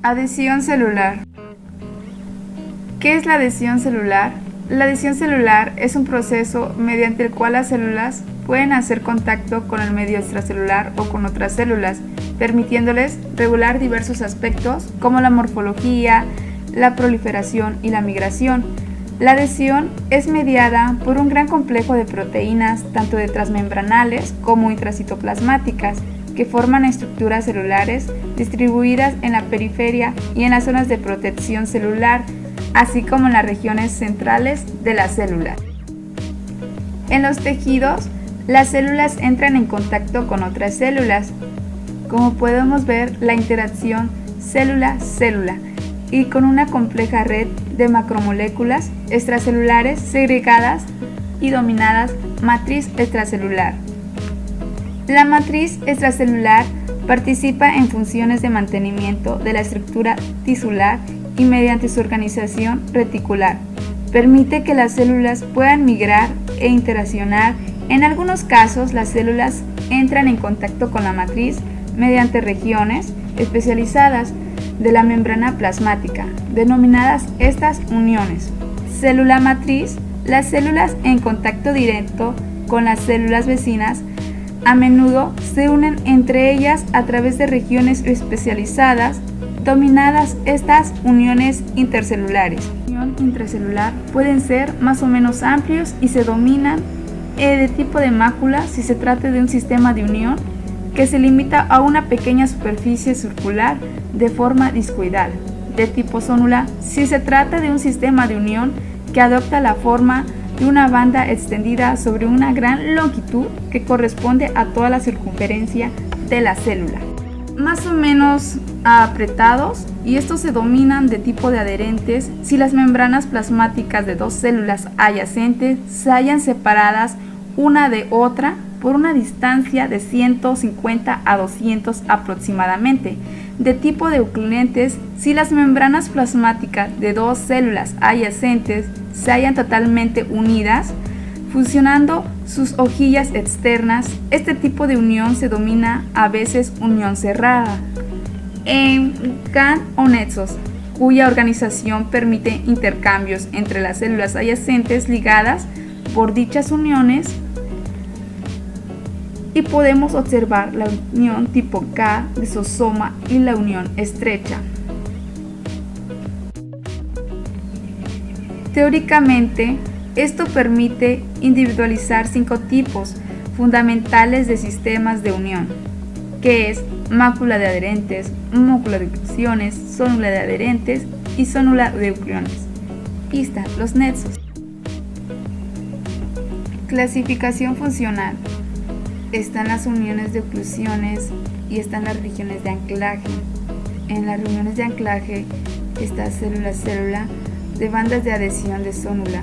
Adhesión celular. ¿Qué es la adhesión celular? La adhesión celular es un proceso mediante el cual las células pueden hacer contacto con el medio extracelular o con otras células, permitiéndoles regular diversos aspectos como la morfología, la proliferación y la migración. La adhesión es mediada por un gran complejo de proteínas, tanto de transmembranales como intracitoplasmáticas, que forman estructuras celulares distribuidas en la periferia y en las zonas de protección celular, así como en las regiones centrales de la célula. En los tejidos, las células entran en contacto con otras células, como podemos ver la interacción célula-célula, y con una compleja red de macromoléculas extracelulares segregadas y dominadas matriz extracelular. La matriz extracelular participa en funciones de mantenimiento de la estructura tisular y mediante su organización reticular. Permite que las células puedan migrar e interaccionar. En algunos casos, las células entran en contacto con la matriz mediante regiones especializadas de la membrana plasmática, denominadas estas uniones. Célula matriz. Las células en contacto directo con las células vecinas a menudo se unen entre ellas a través de regiones especializadas, dominadas estas uniones intercelulares. Unión intracelular pueden ser más o menos amplios y se dominan de tipo de mácula si se trata de un sistema de unión que se limita a una pequeña superficie circular de forma discoidal, de tipo zonula si se trata de un sistema de unión que adopta la forma de una banda extendida sobre una gran longitud que corresponde a toda la circunferencia de la célula. Más o menos apretados, y estos se dominan de tipo de adherentes si las membranas plasmáticas de dos células adyacentes se hallan separadas una de otra por una distancia de 150 a 200 aproximadamente. De tipo de euclidentes si las membranas plasmáticas de dos células adyacentes se hallan totalmente unidas, fusionando sus hojillas externas. Este tipo de unión se denomina a veces unión cerrada. En GAN o nexos, cuya organización permite intercambios entre las células adyacentes ligadas por dichas uniones, y podemos observar la unión tipo K de lisosoma y la unión estrecha. Teóricamente, esto permite individualizar 5 tipos fundamentales de sistemas de unión, que es mácula de adherentes, mácula de eucliones, zónula de adherentes y zónula de eucliones. Aquí están los nexos. Clasificación funcional. Están las uniones de oclusiones y están las regiones de anclaje. En las reuniones de anclaje está célula-célula de bandas de adhesión de zónula,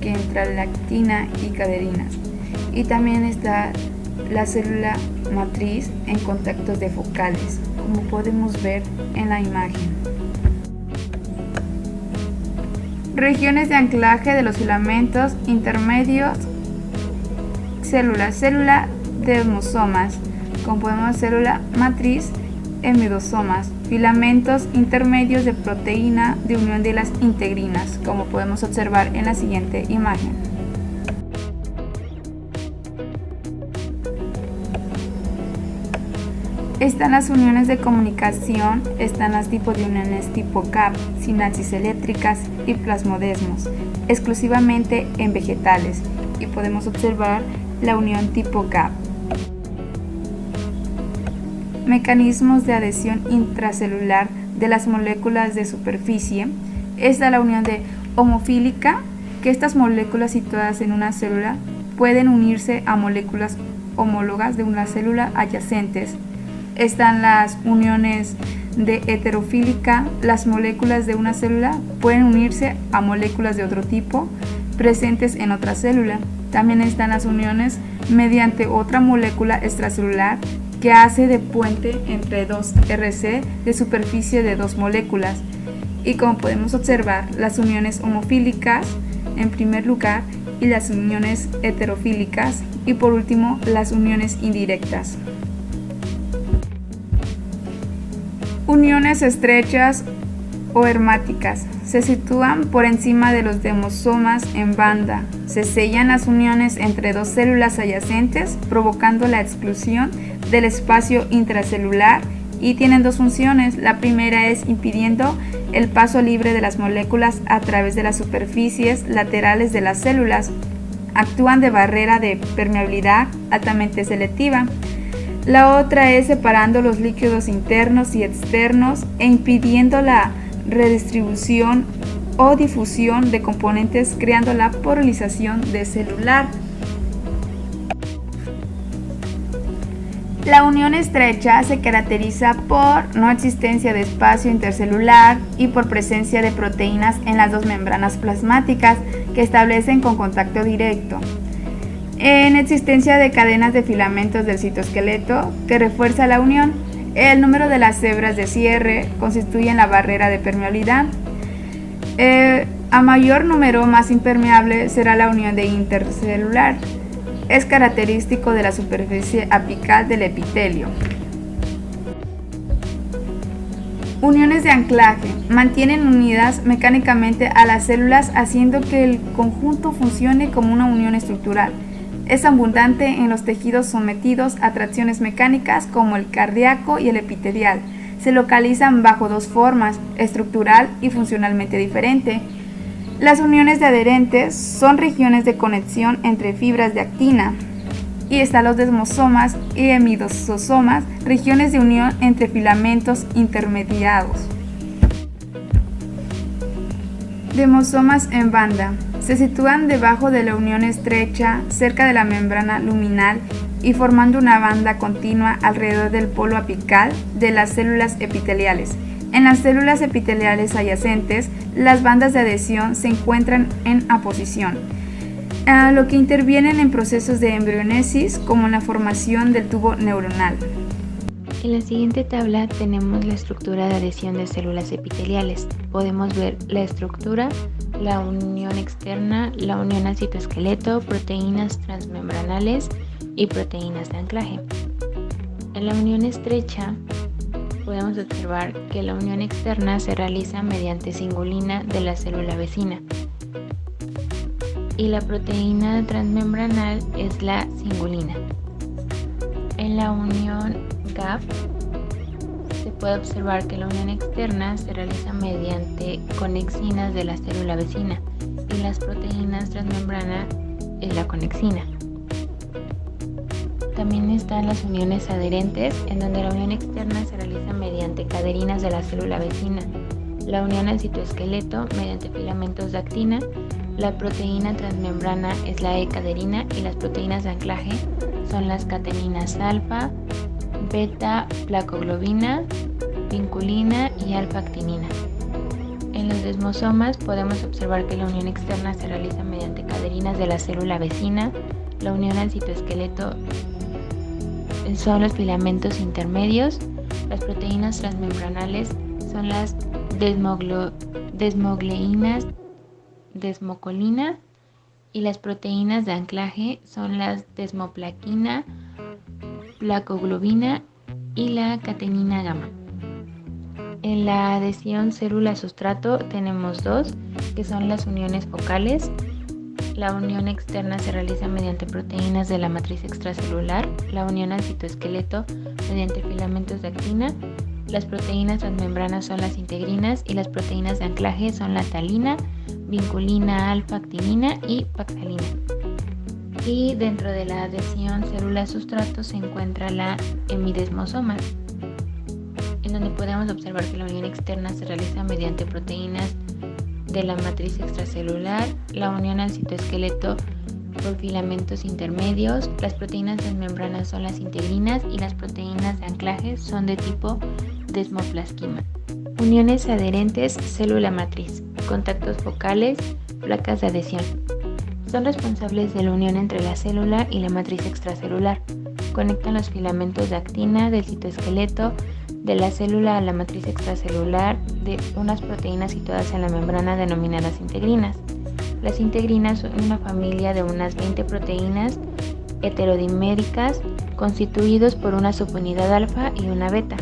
que entra lactina y caderinas. Y también está la célula matriz en contactos de focales, como podemos ver en la imagen. Regiones de anclaje de los filamentos intermedios. Célula de endosomas, como podemos ver célula matriz en mesosomas, filamentos intermedios de proteína de unión de las integrinas, como podemos observar en la siguiente imagen. Están las uniones de comunicación, están los tipos de uniones tipo CAP, sinapsis eléctricas y plasmodesmos, exclusivamente en vegetales, y podemos observar la unión tipo CAP. Mecanismos de adhesión intracelular de las moléculas de superficie. Está la unión de homofílica, que estas moléculas situadas en una célula pueden unirse a moléculas homólogas de una célula adyacentes. Están las uniones de heterofílica. Las moléculas de una célula pueden unirse a moléculas de otro tipo presentes en otra célula. También están las uniones mediante otra molécula extracelular que hace de puente entre dos RC de superficie de dos moléculas. Y como podemos observar, las uniones homofílicas en primer lugar y las uniones heterofílicas, y por último las uniones indirectas. Uniones estrechas o hermáticas. Se sitúan por encima de los demosomas en banda. Se sellan las uniones entre dos células adyacentes, provocando la exclusión del espacio intracelular y tienen dos funciones. La primera es impidiendo el paso libre de las moléculas a través de las superficies laterales de las células. Actúan de barrera de permeabilidad altamente selectiva. La otra es separando los líquidos internos y externos e impidiendo la redistribución o difusión de componentes, creando la polarización de celular. La unión estrecha se caracteriza por no existencia de espacio intercelular y por presencia de proteínas en las dos membranas plasmáticas que establecen con contacto directo. En existencia de cadenas de filamentos del citoesqueleto que refuerza la unión. El número de las hebras de cierre constituyen la barrera de permeabilidad. A mayor número, más impermeable será la unión de intercelular. Es característico de la superficie apical del epitelio. Uniones de anclaje. Mantienen unidas mecánicamente a las células, haciendo que el conjunto funcione como una unión estructural. Es abundante en los tejidos sometidos a tracciones mecánicas como el cardíaco y el epitelial. Se localizan bajo dos formas, estructural y funcionalmente diferente. Las uniones de adherentes son regiones de conexión entre fibras de actina. Y están los desmosomas y hemidosomas, regiones de unión entre filamentos intermediados. Demosomas en banda. Se sitúan debajo de la unión estrecha, cerca de la membrana luminal y formando una banda continua alrededor del polo apical de las células epiteliales. En las células epiteliales adyacentes, las bandas de adhesión se encuentran en aposición, lo que intervienen en procesos de embrionesis como en la formación del tubo neuronal. En la siguiente tabla tenemos la estructura de adhesión de células epiteliales. Podemos ver la estructura, la unión externa, la unión al citoesqueleto, proteínas transmembranales y proteínas de anclaje. En la unión estrecha podemos observar que la unión externa se realiza mediante cingulina de la célula vecina y la proteína transmembranal es la cingulina. En la unión GAP se puede observar que la unión externa se realiza mediante conexinas de la célula vecina y las proteínas transmembrana es la conexina. También están las uniones adherentes, en donde la unión externa se realiza mediante caderinas de la célula vecina, la unión al citoesqueleto mediante filamentos de actina, la proteína transmembrana es la E-caderina y las proteínas de anclaje son las cateninas alfa, beta placoglobina, vinculina y alfa-actinina. En los desmosomas podemos observar que la unión externa se realiza mediante caderinas de la célula vecina, la unión al citoesqueleto son los filamentos intermedios, las proteínas transmembranales son las desmogleinas, desmocolina y las proteínas de anclaje son las desmoplaquina, placoglobina y la catenina gamma. En la adhesión célula-sustrato tenemos dos, que son las uniones focales. La unión externa se realiza mediante proteínas de la matriz extracelular, la unión al citoesqueleto mediante filamentos de actina, las proteínas transmembranas son las integrinas y las proteínas de anclaje son la talina, vinculina, alfa-actinina y paxalina. Y dentro de la adhesión célula-sustrato se encuentra la hemidesmosoma, en donde podemos observar que la unión externa se realiza mediante proteínas de la matriz extracelular, la unión al citoesqueleto por filamentos intermedios, las proteínas transmembranas son las integrinas y las proteínas de anclaje son de tipo desmoplasquima. Uniones adherentes célula matriz, contactos focales, placas de adhesión. Son responsables de la unión entre la célula y la matriz extracelular. Conectan los filamentos de actina del citoesqueleto de la célula a la matriz extracelular de unas proteínas situadas en la membrana denominadas integrinas. Las integrinas son una familia de unas 20 proteínas heterodiméricas constituidos por una subunidad alfa y una beta.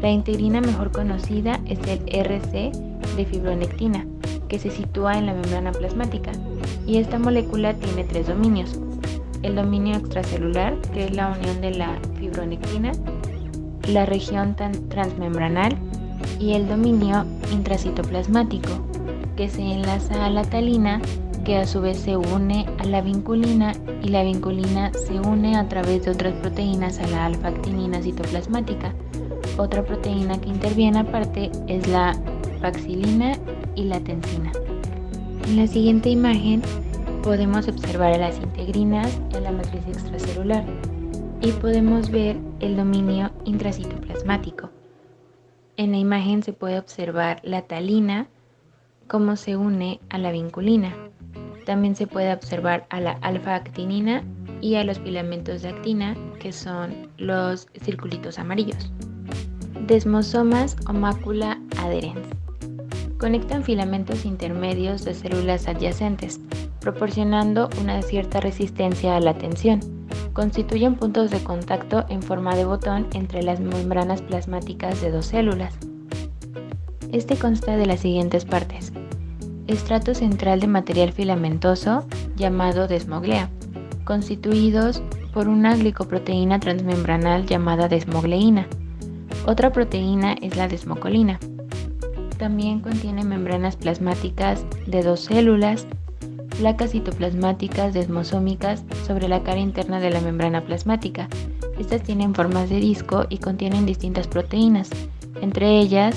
La integrina mejor conocida es el RC de fibronectina, que se sitúa en la membrana plasmática, y esta molécula tiene 3 dominios: el dominio extracelular, que es la unión de la fibronectina, la región transmembranal, y el dominio intracitoplasmático, que se enlaza a la talina, que a su vez se une a la vinculina, y la vinculina se une a través de otras proteínas a la alfa-actinina citoplasmática. Otra proteína que interviene aparte es la paxilina y la tensina. En la siguiente imagen podemos observar a las integrinas en la matriz extracelular y podemos ver el dominio intracitoplasmático. En la imagen se puede observar la talina, cómo se une a la vinculina. También se puede observar a la alfa-actinina y a los filamentos de actina, que son los circulitos amarillos. Desmosomas o mácula adherens. Conectan filamentos intermedios de células adyacentes, proporcionando una cierta resistencia a la tensión. Constituyen puntos de contacto en forma de botón entre las membranas plasmáticas de 2 células. Este consta de las siguientes partes: estrato central de material filamentoso llamado desmoglea, constituidos por una glicoproteína transmembranal llamada desmogleína. Otra proteína es la desmocolina. También contiene membranas plasmáticas de 2 células, placas citoplasmáticas desmosómicas sobre la cara interna de la membrana plasmática. Estas tienen formas de disco y contienen distintas proteínas, entre ellas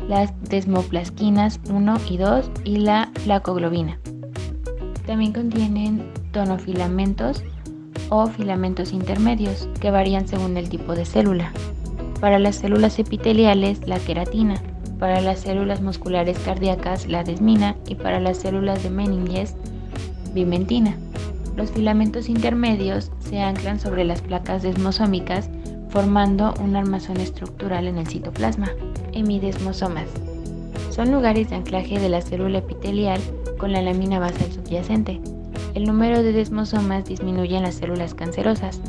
las desmoplasquinas 1 y 2 y la placoglobina. También contienen tonofilamentos o filamentos intermedios que varían según el tipo de célula. Para las células epiteliales, la queratina; para las células musculares cardíacas, la desmina; y para las células de meninges, vimentina. Los filamentos intermedios se anclan sobre las placas desmosómicas, formando un armazón estructural en el citoplasma. Hemidesmosomas. Son lugares de anclaje de la célula epitelial con la lámina basal subyacente. El número de desmosomas disminuye en las células cancerosas.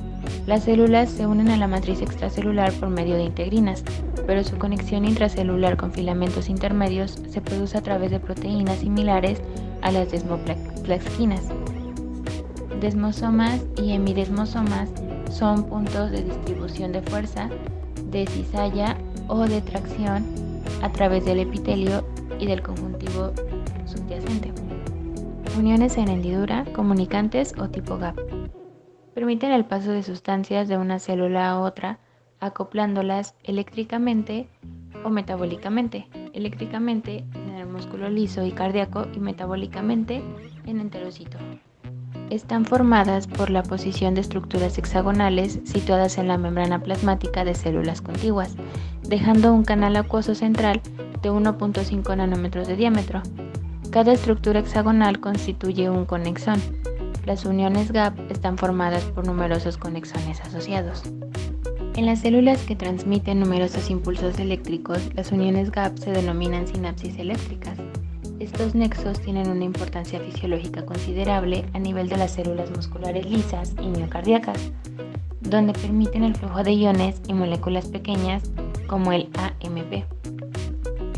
Las células se unen a la matriz extracelular por medio de integrinas, pero su conexión intracelular con filamentos intermedios se produce a través de proteínas similares a las desmoplasquinas. Desmosomas y hemidesmosomas son puntos de distribución de fuerza, de cizalla o de tracción a través del epitelio y del conjuntivo subyacente. Uniones en hendidura, comunicantes o tipo gap. Permiten el paso de sustancias de una célula a otra, acoplándolas eléctricamente o metabólicamente. Eléctricamente en el músculo liso y cardíaco, y metabólicamente en enterocito. Están formadas por la posición de estructuras hexagonales situadas en la membrana plasmática de células contiguas, dejando un canal acuoso central de 1.5 nanómetros de diámetro. Cada estructura hexagonal constituye un conexón. Las uniones gap están formadas por numerosos conexones asociados. En las células que transmiten numerosos impulsos eléctricos, las uniones gap se denominan sinapsis eléctricas. Estos nexos tienen una importancia fisiológica considerable a nivel de las células musculares lisas y miocardíacas, donde permiten el flujo de iones y moléculas pequeñas como el AMP.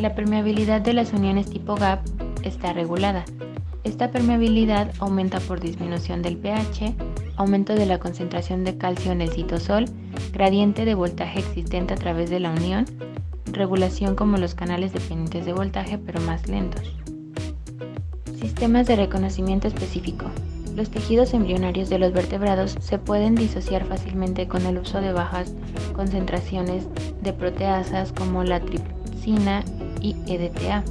La permeabilidad de las uniones tipo gap está regulada. Esta permeabilidad aumenta por disminución del pH, aumento de la concentración de calcio en el citosol, gradiente de voltaje existente a través de la unión, regulación como los canales dependientes de voltaje pero más lentos. Sistemas de reconocimiento específico. Los tejidos embrionarios de los vertebrados se pueden disociar fácilmente con el uso de bajas concentraciones de proteasas como la tripsina y EDTA,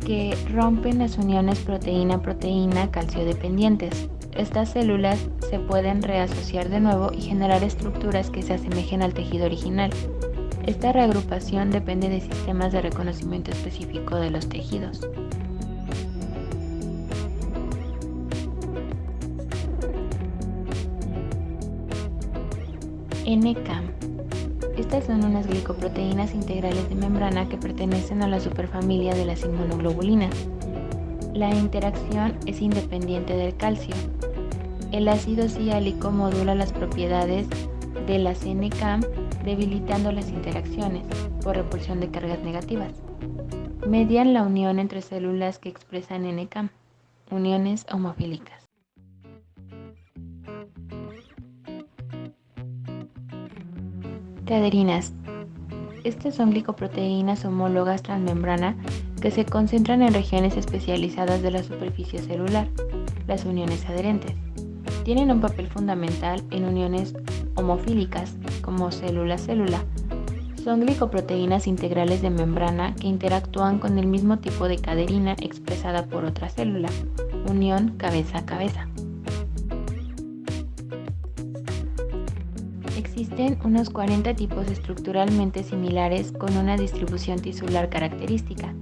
que rompen las uniones proteína-proteína calcio-dependientes. Estas células se pueden reasociar de nuevo y generar estructuras que se asemejen al tejido original. Esta reagrupación depende de sistemas de reconocimiento específico de los tejidos. NCAM. Estas son unas glicoproteínas integrales de membrana que pertenecen a la superfamilia de las inmunoglobulinas. La interacción es independiente del calcio. El ácido siálico modula las propiedades de las NCAM debilitando las interacciones por repulsión de cargas negativas. Median la unión entre células que expresan NCAM, uniones homofílicas. Caderinas. Estas son glicoproteínas homólogas transmembrana que se concentran en regiones especializadas de la superficie celular, las uniones adherentes. Tienen un papel fundamental en uniones homofílicas, como célula-célula. Son glicoproteínas integrales de membrana que interactúan con el mismo tipo de caderina expresada por otra célula, unión cabeza a cabeza. Existen unos 40 tipos estructuralmente similares con una distribución tisular característica.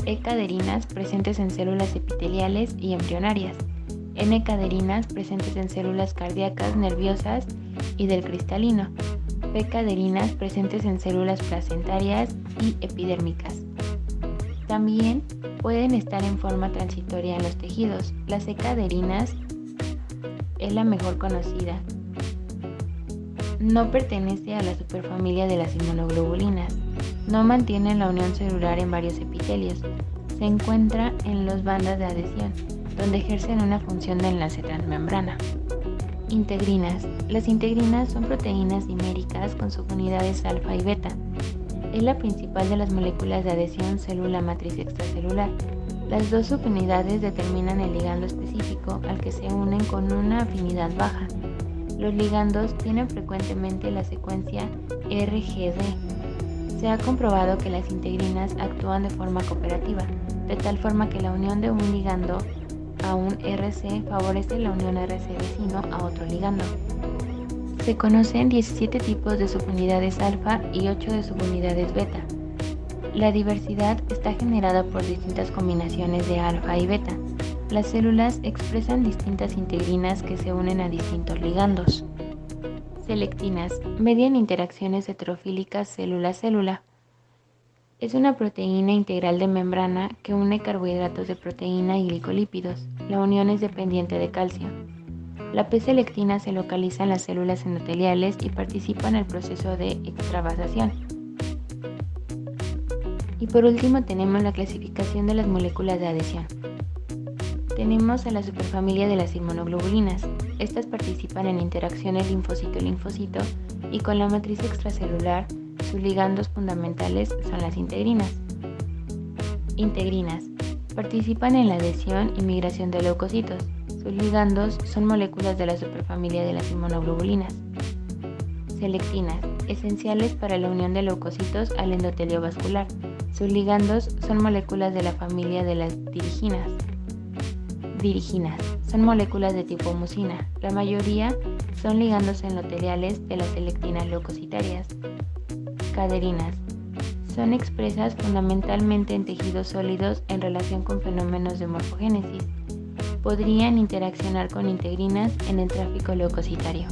E-caderinas presentes en células epiteliales y embrionarias. N-caderinas presentes en células cardíacas, nerviosas y del cristalino. P-caderinas presentes en células placentarias y epidérmicas. También pueden estar en forma transitoria en los tejidos. Las E-caderinas es la mejor conocida. No pertenece a la superfamilia de las inmunoglobulinas. No mantienen la unión celular en varios epitelios. Se encuentra en las bandas de adhesión, donde ejercen una función de enlace transmembrana. Integrinas. Las integrinas son proteínas diméricas con subunidades alfa y beta. Es la principal de las moléculas de adhesión célula-matriz extracelular. Las dos subunidades determinan el ligando específico al que se unen con una afinidad baja. Los ligandos tienen frecuentemente la secuencia RGD. Se ha comprobado que las integrinas actúan de forma cooperativa, de tal forma que la unión de un ligando a un RC favorece la unión RC vecino a otro ligando. Se conocen 17 tipos de subunidades alfa y 8 de subunidades beta. La diversidad está generada por distintas combinaciones de alfa y beta. Las células expresan distintas integrinas que se unen a distintos ligandos. Selectinas median interacciones heterofílicas célula-célula. Es una proteína integral de membrana que une carbohidratos de proteína y glicolípidos. La unión es dependiente de calcio. La P-selectina se localiza en las células endoteliales y participa en el proceso de extravasación. Y por último tenemos la clasificación de las moléculas de adhesión. Tenemos a la superfamilia de las inmunoglobulinas. Estas participan en interacciones linfocito-linfocito y con la matriz extracelular. Sus ligandos fundamentales son las integrinas. Integrinas participan en la adhesión y migración de leucocitos. Sus ligandos son moléculas de la superfamilia de las inmunoglobulinas. Selectinas, esenciales para la unión de leucocitos al endotelio vascular. Sus ligandos son moléculas de la familia de las diriginas. Diriginas son moléculas de tipo mucina. La mayoría son ligandos endoteliales de las selectinas leucocitarias. Caderinas son expresas fundamentalmente en tejidos sólidos en relación con fenómenos de morfogénesis. Podrían interaccionar con integrinas en el tráfico leucocitario.